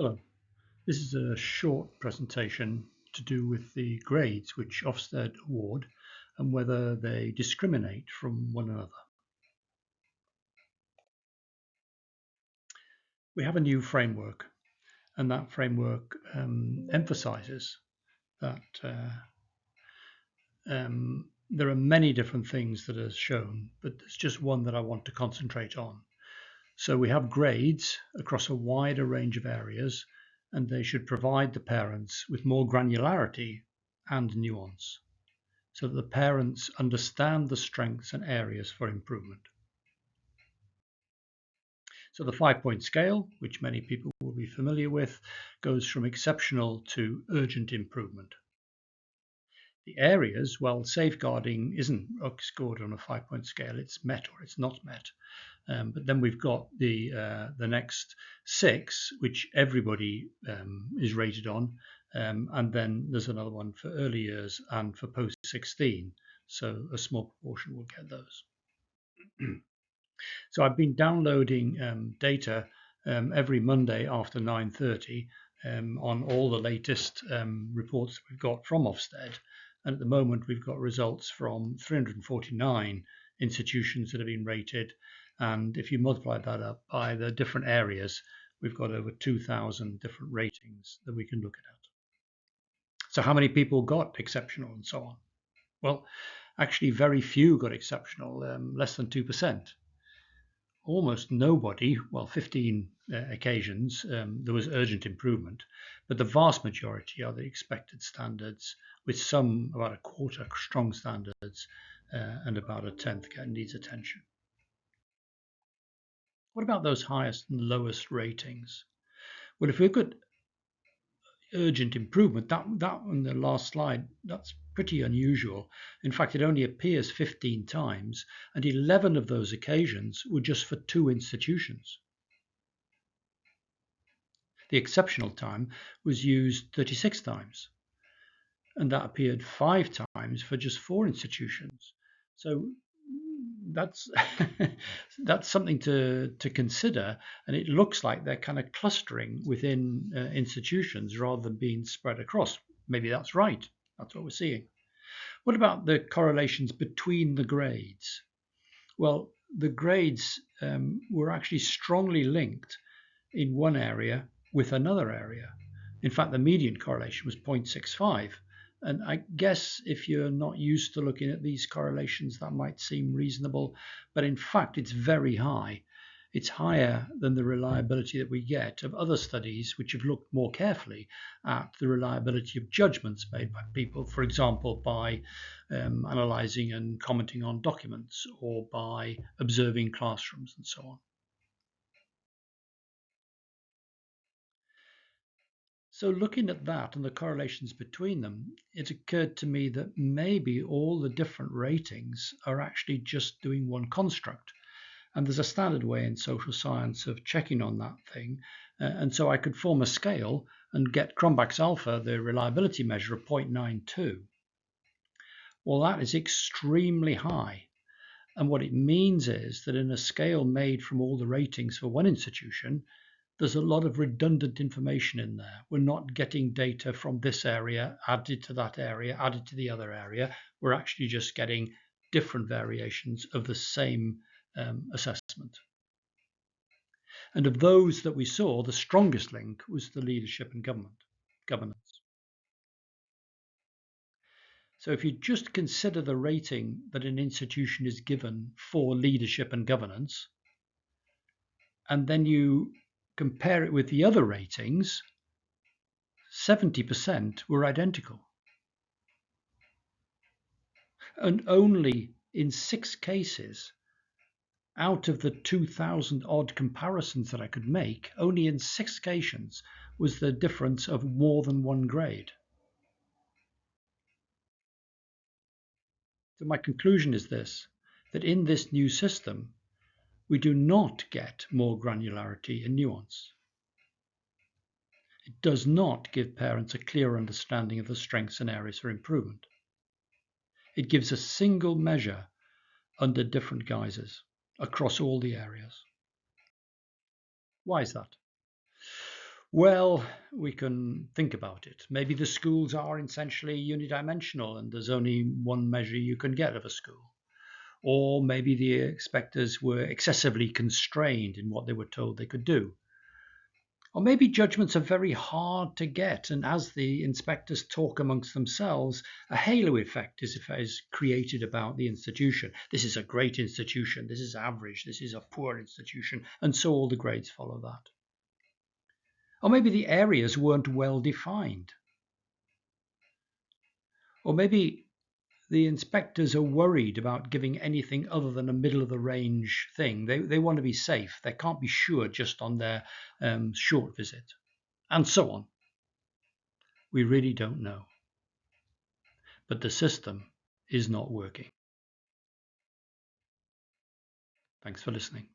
Hello, this is a short presentation to do with the grades which Ofsted award and whether they discriminate from one another. We have a new framework, and that framework emphasizes that there are many different things that are shown, but there's just one that I want to concentrate on. So we have grades across a wider range of areas, and they should provide the parents with more granularity and nuance so that the parents understand the strengths and areas for improvement. So the 5-point scale, which many people will be familiar with, goes from exceptional to urgent improvement. The areas, well, safeguarding isn't scored on a 5-point scale, it's met or it's not met. But then we've got the next 6, which everybody is rated on, and then there's another one for early years and for post-16. So a small proportion will get those. So I've been downloading data every Monday after 9:30 on all the latest reports we've got from Ofsted. And at the moment, we've got results from 349 institutions that have been rated. And if you multiply that up by the different areas, we've got over 2,000 different ratings that we can look at. So how many people got exceptional and so on? Well, actually very few got exceptional, less than 2%. Almost nobody, well, 15 occasions, there was urgent improvement, but the vast majority are the expected standards, with some about a quarter strong standards and about a tenth needs attention. What about those highest and lowest ratings? Well, if we look at urgent improvement, that on the last slide, that's pretty unusual. In fact, it only appears 15 times, and 11 of those occasions were just for 2 institutions. The exceptional time was used 36 times, and that appeared 5 times for just 4 institutions. So that's that's something to consider, and it looks like they're kind of clustering within institutions rather than being spread across. Maybe that's right. That's what we're seeing. What about the correlations between the grades? Well, the grades were actually strongly linked in one area with another area. In fact, the median correlation was 0.65. And I guess if you're not used to looking at these correlations, that might seem reasonable. But in fact, it's very high. It's higher than the reliability that we get of other studies which have looked more carefully at the reliability of judgments made by people, for example, by analysing and commenting on documents or by observing classrooms and so on. So looking at that and the correlations between them, it occurred to me that maybe all the different ratings are actually just doing one construct. And there's a standard way in social science of checking on that thing. And so I could form a scale and get Cronbach's alpha, the reliability measure of 0.92. Well, that is extremely high. And what it means is that in a scale made from all the ratings for one institution, there's a lot of redundant information in there. We're not getting data from this area added to that area, added to the other area. We're actually just getting different variations of the same assessment. And of those that we saw, the strongest link was the leadership and governance. So if you just consider the rating that an institution is given for leadership and governance, and then you compare it with the other ratings, 70% were identical. And only in 6 cases out of the 2,000 odd comparisons that I could make, only in 6 occasions was the difference of more than 1 grade. So my conclusion is this, that in this new system, we do not get more granularity and nuance. It does not give parents a clear understanding of the strengths and areas for improvement. It gives a single measure under different guises across all the areas. Why is that? Well, we can think about it. Maybe the schools are essentially unidimensional and there's only one measure you can get of a school. Or maybe the inspectors were excessively constrained in what they were told they could do. Or maybe judgments are very hard to get, and as the inspectors talk amongst themselves, a halo effect is created about the institution. This is a great institution, this is average, this is a poor institution, and so all the grades follow that. Or maybe the areas weren't well defined. Or maybe the inspectors are worried about giving anything other than a middle of the range thing. They want to be safe. They can't be sure just on their short visit, and so on. We really don't know. But the system is not working. Thanks for listening.